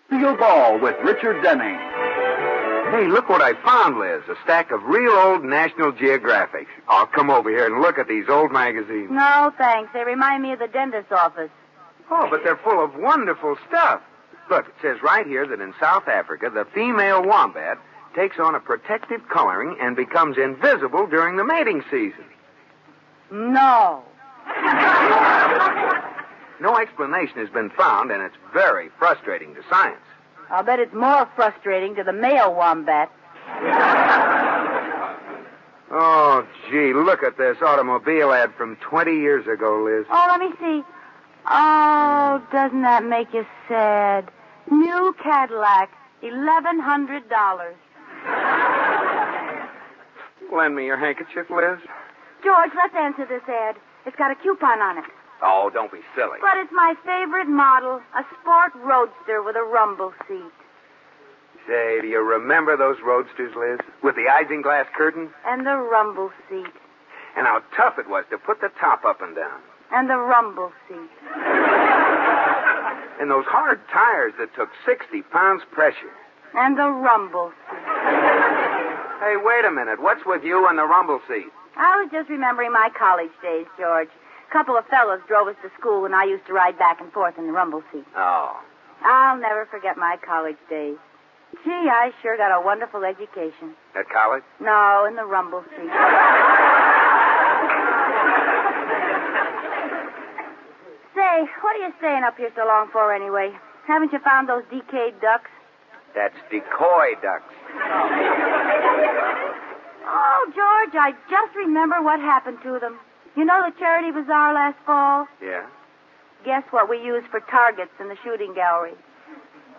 Lucille Ball with Richard Denning. Hey, look what I found, Liz. A stack of real old National Geographics. Oh, come over here and look at these old magazines. No, thanks. They remind me of the dentist's office. Oh, but they're full of wonderful stuff. Look, it says right here that in South Africa, the female wombat takes on a protective coloring and becomes invisible during the mating season. No. No explanation has been found, and it's very frustrating to science. I'll bet it's more frustrating to the male wombat. Oh, gee, look at this automobile ad from 20 years ago, Liz. Oh, let me see. Oh, doesn't that make you sad? New Cadillac, $1,100. Lend me your handkerchief, Liz. George, let's answer this ad. It's got a coupon on it. Oh, don't be silly. But it's my favorite model, a sport roadster with a rumble seat. Say, do you remember those roadsters, Liz? With the isinglass curtain? And the rumble seat. And how tough it was to put the top up and down. And the rumble seat. And those hard tires that took 60 pounds pressure. And the rumble seat. Hey, wait a minute. What's with you and the rumble seat? I was just remembering my college days, George. A couple of fellows drove us to school, and I used to ride back and forth in the rumble seat. Oh. I'll never forget my college days. Gee, I sure got a wonderful education. At college? No, in the rumble seat. Say, what are you staying up here so long for anyway? Haven't you found those decayed ducks? That's decoy ducks. Oh, George, I just remember what happened to them. You know the charity bazaar last fall? Yeah? Guess what we used for targets in the shooting gallery?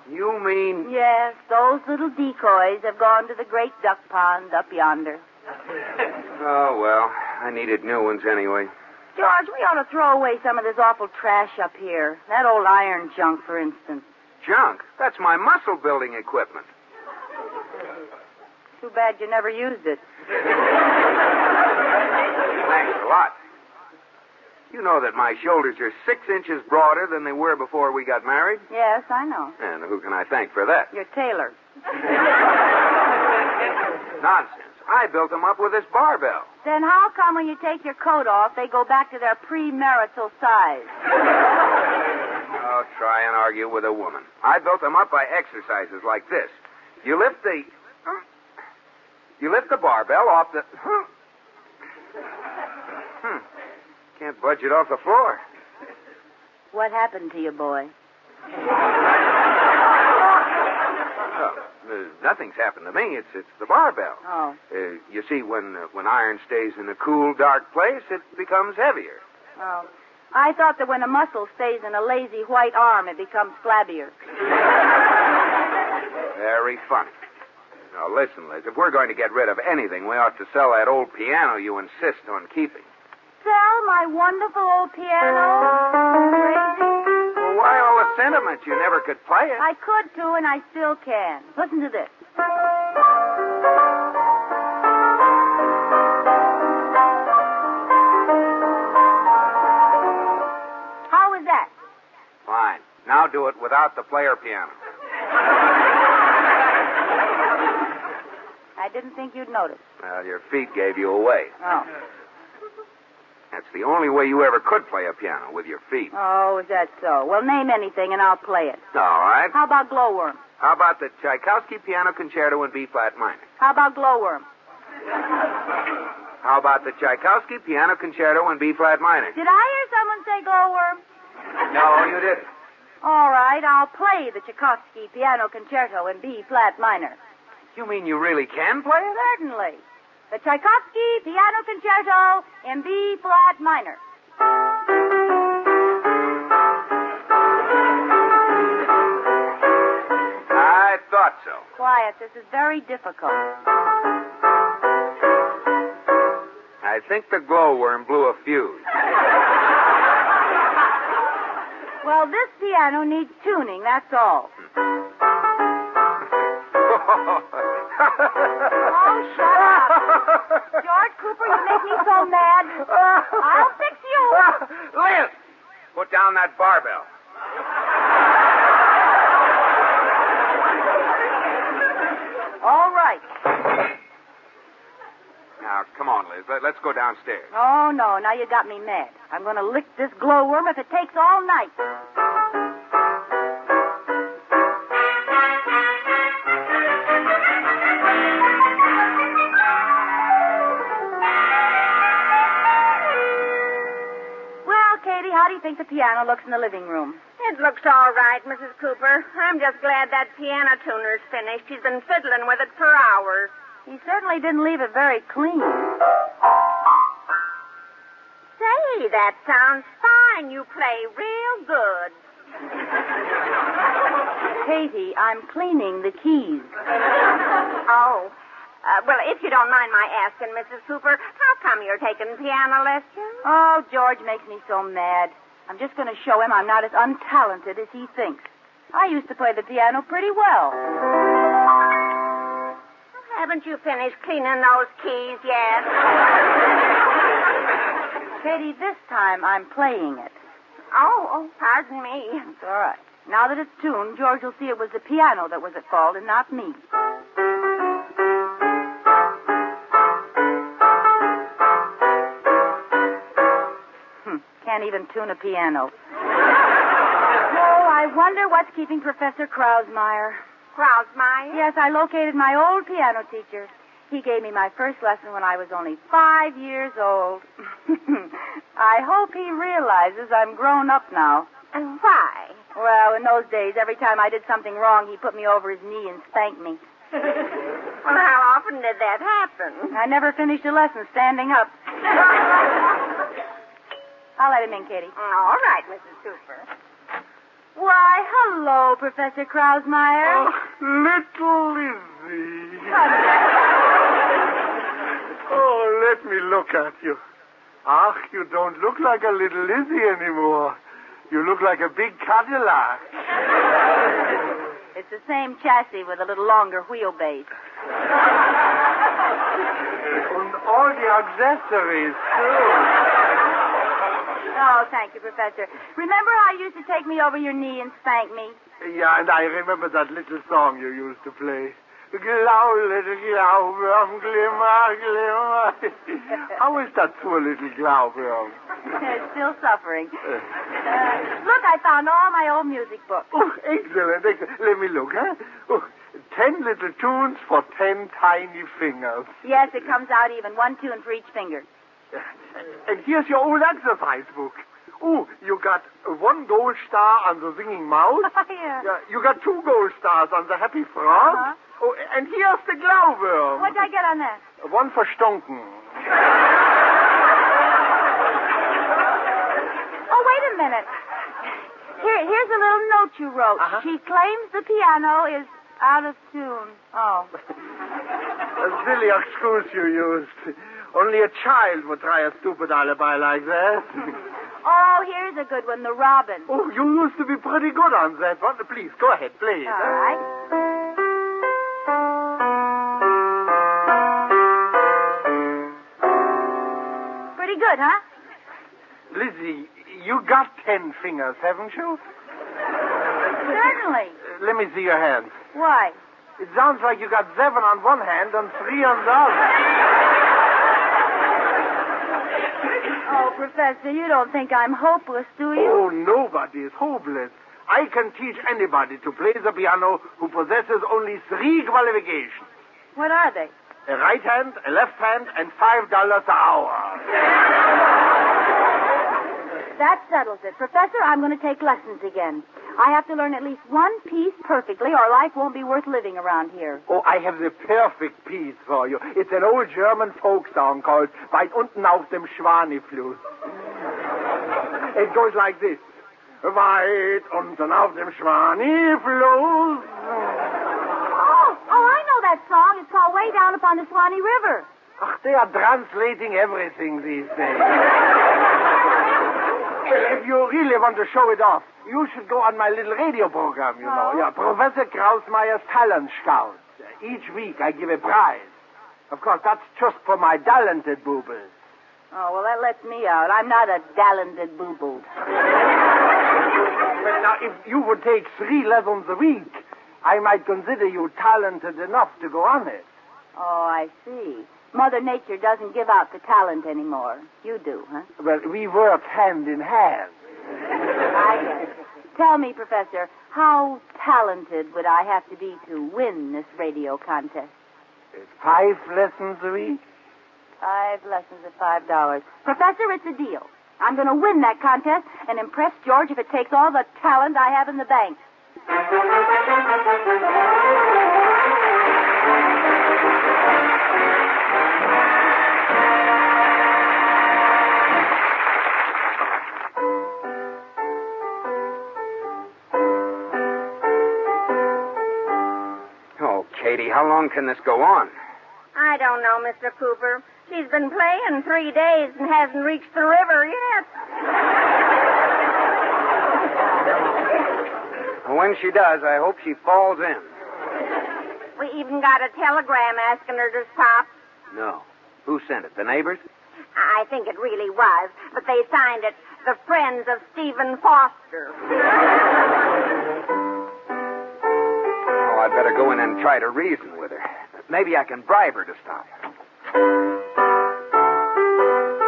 You mean... Yes, those little decoys have gone to the great duck pond up yonder. Oh, well, I needed new ones anyway. George, we ought to throw away some of this awful trash up here. That old iron junk, for instance. Junk? That's my muscle-building equipment. Too bad you never used it. Thanks a lot. You know that my shoulders are 6 inches broader than they were before we got married? Yes, I know. And who can I thank for that? Your tailor. Nonsense. I built them up with this barbell. Then how come when you take your coat off, they go back to their premarital size? Oh, try and argue with a woman. I built them up by exercises like this. You lift the barbell off the... Can't budge it off the floor. What happened to you, boy? Nothing's happened to me. It's the barbell. Oh. You see, when iron stays in a cool, dark place, it becomes heavier. Oh. I thought that when a muscle stays in a lazy white arm, it becomes flabbier. Very funny. Now, listen, Liz, if we're going to get rid of anything, we ought to sell that old piano you insist on keeping. Sell my wonderful old piano? Crazy? Well, why all the sentiment? You never could play it. I could, too, and I still can. Listen to this. How was that? Fine. Now do it without the player piano. I didn't think you'd notice. Well, your feet gave you away. Oh. That's the only way you ever could play a piano, with your feet. Oh, is that so? Well, name anything and I'll play it. All right. How about Glowworm? How about the Tchaikovsky Piano Concerto in B-flat minor? How about Glowworm? How about the Tchaikovsky Piano Concerto in B-flat minor? Did I hear someone say Glowworm? No, you didn't. All right, I'll play the Tchaikovsky Piano Concerto in B-flat minor. You mean you really can play it? Certainly. The Tchaikovsky Piano Concerto in B-flat minor. I thought so. Quiet, this is very difficult. I think the glowworm blew a fuse. Well, this piano needs tuning, that's all. Oh, shut up. George Cooper, you make me so mad. I'll fix you. Liz, put down that barbell. come on, Liz. Let's go downstairs. Oh, no. Now you got me mad. I'm going to lick this glowworm if it takes all night. How do you think the piano looks in the living room? It looks all right, Mrs. Cooper. I'm just glad that piano tuner's finished. He's been fiddling with it for hours. He certainly didn't leave it very clean. Say, that sounds fine. You play real good. Katie, I'm cleaning the keys. Oh. Well, if you don't mind my asking, Mrs. Cooper, how come you're taking piano lessons? Oh, George makes me so mad. I'm just going to show him I'm not as untalented as he thinks. I used to play the piano pretty well. Haven't you finished cleaning those keys yet? Katie, this time I'm playing it. Oh, pardon me. It's all right. Now that it's tuned, George will see it was the piano that was at fault and not me. Can't even tune a piano. Oh, I wonder what's keeping Professor Krausmeyer. Krausmeyer? Yes, I located my old piano teacher. He gave me my first lesson when I was only 5 years old. I hope he realizes I'm grown up now. And why? Well, in those days, every time I did something wrong, he put me over his knee and spanked me. Well, how often did that happen? I never finished a lesson standing up. I'll let him in, Katie. All right, Mrs. Cooper. Why, hello, Professor Krausmeyer. Oh, little Lizzie. Oh, let me look at you. Ach, you don't look like a little Lizzie anymore. You look like a big Cadillac. It's the same chassis with a little longer wheelbase. And all the accessories, too. Oh, thank you, Professor. Remember how you used to take me over your knee and spank me? Yeah, and I remember that little song you used to play. Glau, little Glauberm, glimmer, glimmer. How is that poor little Glauberm? It's still suffering. Look, I found all my old music books. Oh, excellent, excellent. Let me look, huh? Oh, 10 little tunes for 10 tiny fingers. Yes, it comes out even. 1 tune for each finger. And here's your old exercise book. Oh, you got 1 gold star on the singing mouse. Yeah. You got 2 gold stars on the happy frog. Uh-huh. Oh, and here's the Glauberm. What'd I get on that? 1 for stunken. Oh, wait a minute. Here's a little note you wrote. Uh-huh. She claims the piano is out of tune. Oh. A silly excuse you used. Only a child would try a stupid alibi like that. Oh, here's a good one, the robin. Oh, you used to be pretty good on that one. Please, go ahead, play it. All right. Pretty good, huh? Lizzie, you got 10 fingers, haven't you? Certainly. Let me see your hands. Why? It sounds like you got 7 on one hand and 3 on the other. Oh, Professor, you don't think I'm hopeless, do you? Oh, nobody is hopeless. I can teach anybody to play the piano who possesses only 3 qualifications. What are they? A right hand, a left hand, and $5 an hour. That settles it. Professor, I'm going to take lessons again. I have to learn at least 1 piece perfectly, or life won't be worth living around here. Oh, I have the perfect piece for you. It's an old German folk song called Weit unten auf dem Schwanifluss. It goes like this. Weit unten auf dem Schwanifluss. Oh, I know that song. It's called Way Down Upon the Swanee River. Ach, they are translating everything these days. Well, if you really want to show it off, you should go on my little radio program, you know. Yeah, Professor Krausmeyer's Talent Scout. Each week I give a prize. Of course, that's just for my talented boobles. Oh, well, that lets me out. I'm not a talented booble. Well, now, if you would take 3 lessons a week, I might consider you talented enough to go on it. Oh, I see. Mother Nature doesn't give out the talent anymore. You do, huh? Well, we work hand in hand. I guess. Tell me, Professor, how talented would I have to be to win this radio contest? 5 lessons a week? 5 lessons at $5. Professor, it's a deal. I'm going to win that contest and impress George if it takes all the talent I have in the bank. Oh, Katie, how long can this go on? I don't know, Mr. Cooper. She's been playing 3 days and hasn't reached the river yet. When she does, I hope she falls in. We even got a telegram asking her to stop. No. Who sent it? The neighbors? I think it really was, but they signed it, the Friends of Stephen Foster. Oh, I'd better go in and try to reason with her. Maybe I can bribe her to stop.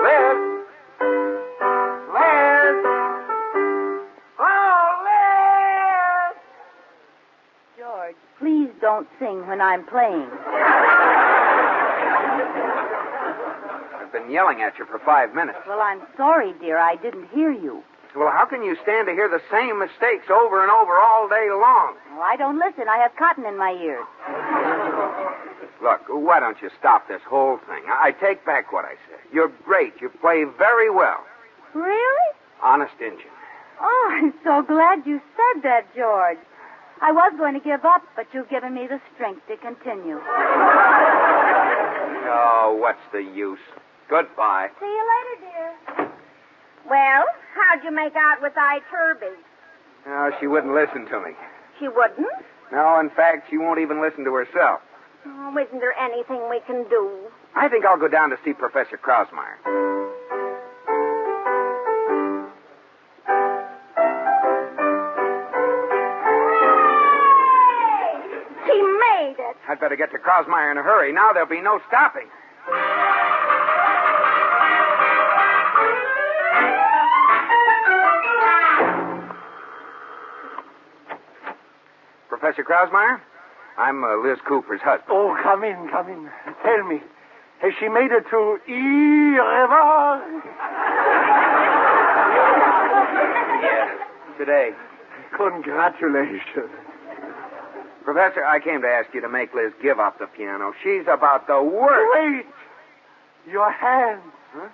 Liz! Liz! Oh, Liz! George, please don't sing when I'm playing. I've been yelling at you for 5 minutes. Well, I'm sorry, dear. I didn't hear you. Well, how can you stand to hear the same mistakes over and over all day long? Well, I don't listen. I have cotton in my ears. Look, why don't you stop this whole thing? I take back what I said. You're great. You play very well. Really? Honest Injun. Oh, I'm so glad you said that, George. I was going to give up, but you've given me the strength to continue. Oh, what's the use? Goodbye. See you later, dear. Well, how'd you make out with Turby? No, she wouldn't listen to me. She wouldn't? No, in fact, she won't even listen to herself. Oh, isn't there anything we can do? I think I'll go down to see Professor Krausmeyer. She made it. I'd better get to Krausmeyer in a hurry. Now there'll be no stopping. Professor Krausmeyer? I'm Liz Cooper's husband. Oh, come in. Tell me, has she made it to River? Yes, today. Congratulations. Professor, I came to ask you to make Liz give up the piano. She's about the worst. Wait. Your hands. Huh?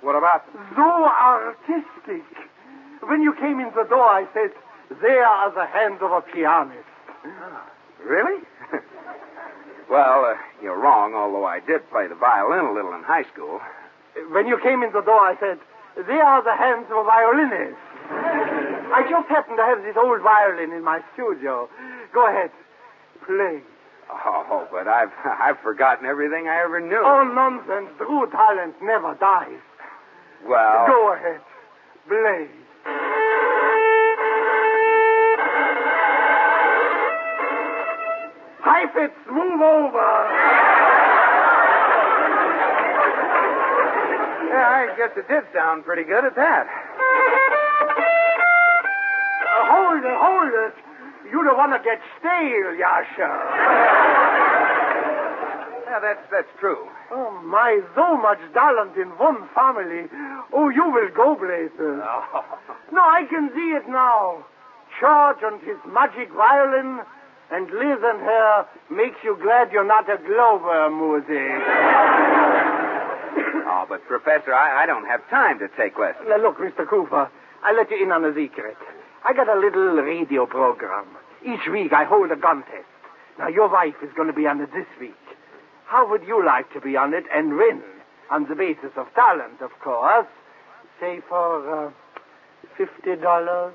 What about them? So artistic. When you came in the door, I said, there are the hands of a pianist. Really? Well, you're wrong, although I did play the violin a little in high school. When you came in the door, I said, there are the hands of a violinist. I just happen to have this old violin in my studio. Go ahead. Play. Oh, but I've forgotten everything I ever knew. Oh, nonsense. True talent never dies. Well... Go ahead. Play. Heifetz, move over. Yeah, I guess it did sound pretty good at that. Hold it. You don't want to get stale, Yasha. Yeah, that's true. Oh, my, so much talent in one family. Oh, you will go places. Oh. No, I can see it now. George and his magic violin, and Liz and her makes you glad you're not a Glover music. Oh, but, Professor, I don't have time to take lessons. Now, look, Mr. Cooper, I'll let you in on a secret. I got a little radio program. Each week I hold a contest. Now, your wife is going to be on it this week. How would you like to be on it and win? On the basis of talent, of course. Say for $50.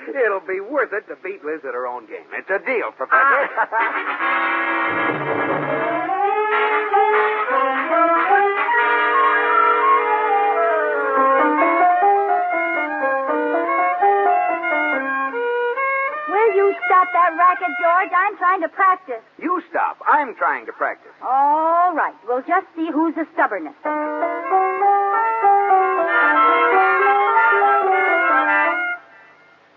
It'll be worth it to beat Liz at her own game. It's a deal, Professor. Will you stop that racket, George? I'm trying to practice. You stop. I'm trying to practice. All right. We'll just see who's the stubbornest.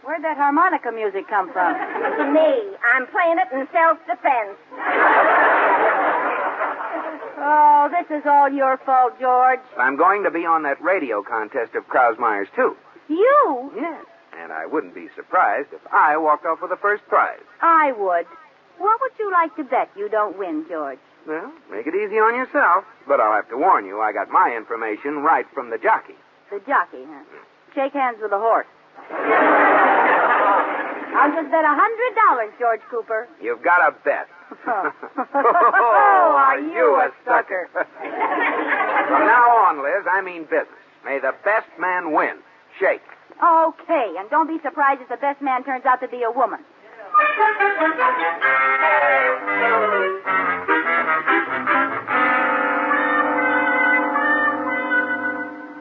Where'd that harmonica music come from? Me. I'm playing it in self-defense. Oh, this is all your fault, George. I'm going to be on that radio contest of Krausmeyer's, too. You? Yes. And I wouldn't be surprised if I walked off with the first prize. I would. What would you like to bet you don't win, George? Well, make it easy on yourself. But I'll have to warn you, I got my information right from the jockey. The jockey, huh? Shake hands with the horse. I'll just bet $100, George Cooper. You've got a bet. Oh, are you a sucker? From now on, Liz, I mean business. May the best man win. Shake. Okay, and don't be surprised if the best man turns out to be a woman.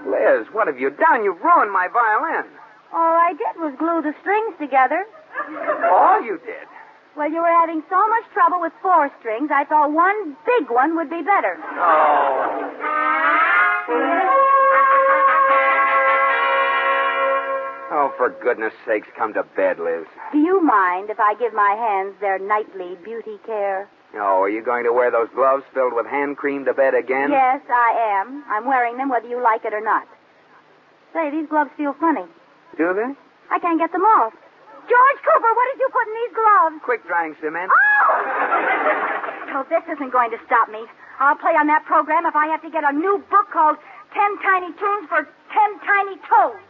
Liz, what have you done? You've ruined my violin. All I did was glue the strings together. All you did? Well, you were having so much trouble with 4 strings, I thought one big one would be better. Oh, for goodness sakes, come to bed, Liz. Do you mind if I give my hands their nightly beauty care? Oh, are you going to wear those gloves filled with hand cream to bed again? Yes, I am. I'm wearing them whether you like it or not. Say, these gloves feel funny. Do they? I can't get them off. George Cooper, what did you put in these gloves? Quick-drying cement. Oh, this isn't going to stop me. I'll play on that program if I have to get a new book called 10 Tiny Tunes for 10 Tiny Toes.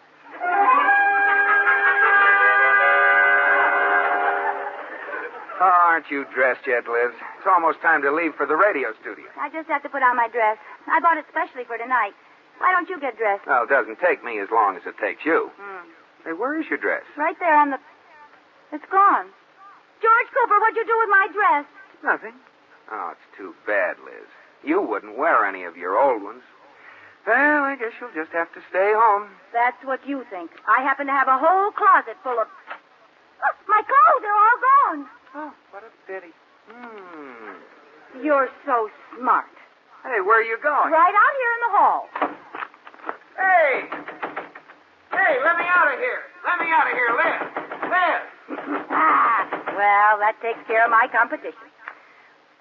Oh, aren't you dressed yet, Liz? It's almost time to leave for the radio studio. I just have to put on my dress. I bought it specially for tonight. Why don't you get dressed? Well, it doesn't take me as long as it takes you. Hey, where is your dress? Right there on the... It's gone. George Cooper, what'd you do with my dress? Nothing. Oh, it's too bad, Liz. You wouldn't wear any of your old ones. Well, I guess you'll just have to stay home. That's what you think. I happen to have a whole closet full of... Look, my clothes are all gone. Oh, what a pity. You're so smart. Hey, where are you going? Right out here in the hall. Hey! Hey, let me out of here. Let me out of here, Liz. Liz! Well, that takes care of my competition.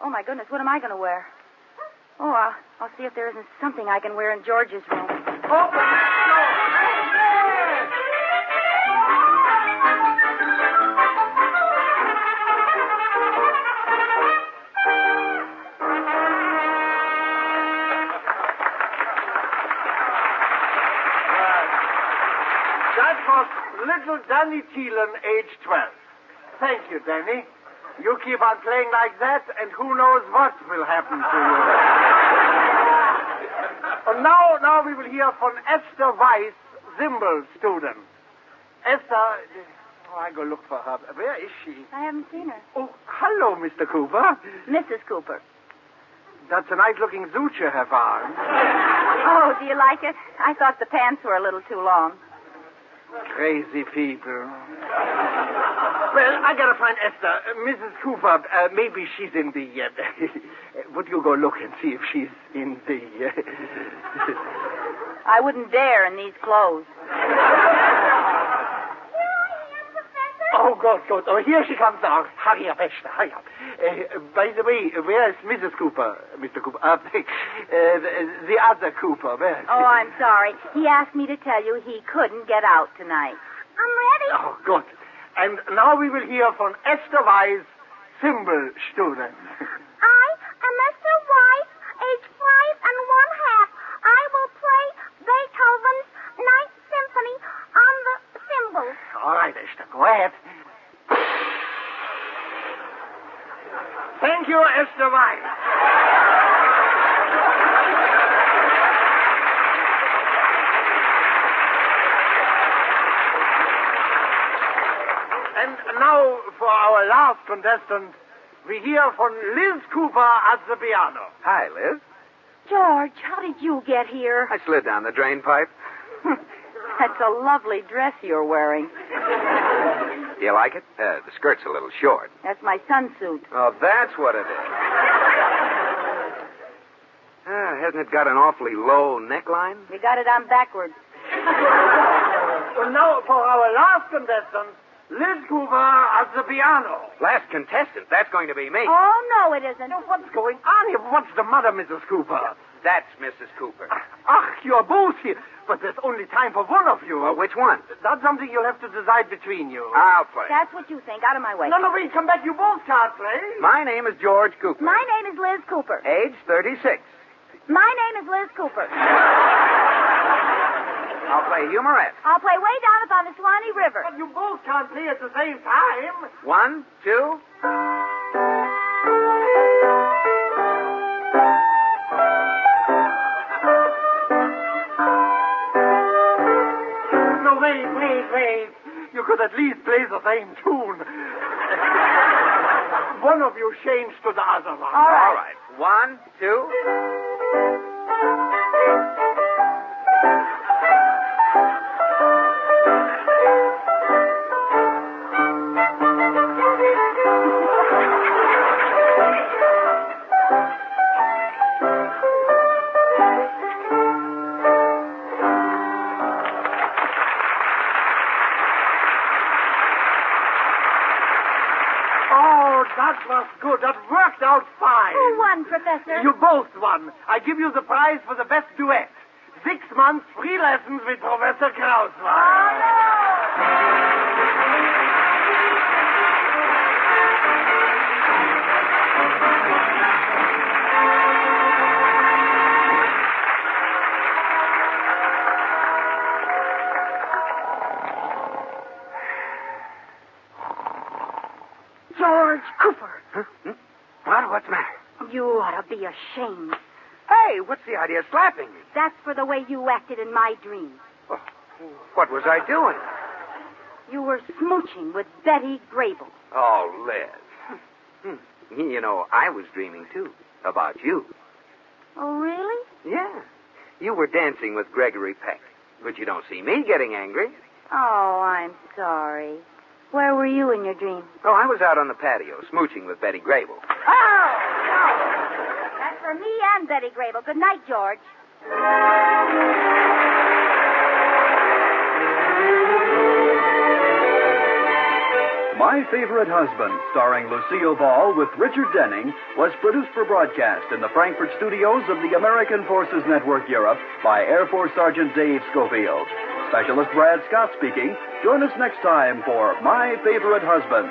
Oh, my goodness, what am I going to wear? Oh, I'll see if there isn't something I can wear in George's room. Open that door! Hey, Liz! That was little Danny Thielen, age 12. Thank you, Danny. You keep on playing like that, and who knows what will happen to you. And now we will hear from Esther Weiss, Zimbel student. Esther, I go look for her. Where is she? I haven't seen her. Oh, hello, Mr. Cooper. Mrs. Cooper. That's a nice-looking suit you have on. Oh, do you like it? I thought the pants were a little too long. Crazy people. Well, I gotta find Esther. Mrs. Cooper, maybe she's in the... would you go look and see if she's in the... I wouldn't dare in these clothes. Oh, good. Oh, here she comes now. Hurry up, Esther, hurry up. By the way, where is Mrs. Cooper, Mr. Cooper? The other Cooper, where is Oh, I'm sorry. He asked me to tell you he couldn't get out tonight. I'm ready. Oh, good. And now we will hear from Esther Weiss, Zimbel student. I am Esther Weiss, age 5 1/2. I will play Beethoven's Ninth Symphony on the cymbals. All right, Esther, go ahead. Thank you, Esther Weiss. And now, for our last contestant, we hear from Liz Cooper at the piano. Hi, Liz. George, how did you get here? I slid down the drain pipe. That's a lovely dress you're wearing. Do you like it? The skirt's a little short. That's my son's suit. Oh, that's what it is. Hasn't it got an awfully low neckline? We got it on backwards. Well, now for our last contestant, Liz Cooper at the piano. Last contestant. That's going to be me. Oh, no, it isn't. What's going on here? What's the matter, Mrs. Cooper? That's Mrs. Cooper. You're both here. But there's only time for one of you. Well, which one? That's something you'll have to decide between you. I'll play. That's what you think. Out of my way. No, wait, come back. You both can't play. My name is George Cooper. My name is Liz Cooper. Age 36. My name is Liz Cooper. I'll play humorette. I'll play way down upon the Swanee River. But you both can't play at the same time. 1, 2. No, wait. You could at least play the same tune. One of you change to the other one. All right. All right. 1, 2. That was good. That worked out fine. Who won, Professor? You both won. I give you the prize for the best duet. 6 months free lessons with Professor Krausweil. George Cooper. Huh? What's the matter? You ought to be ashamed. Hey, what's the idea of slapping me? That's for the way you acted in my dream. Oh, what was I doing? You were smooching with Betty Grable. Oh, Liz. You know, I was dreaming, too, about you. Oh, really? Yeah. You were dancing with Gregory Peck, but you don't see me getting angry. Oh, I'm sorry. Where were you in your dream? Oh, I was out on the patio, smooching with Betty Grable. Oh! That's for me and Betty Grable. Good night, George. My Favorite Husband, starring Lucille Ball with Richard Denning, was produced for broadcast in the Frankfurt studios of the American Forces Network Europe by Air Force Sergeant Dave Schofield. Specialist Brad Scott speaking. Join us next time for My Favorite Husband.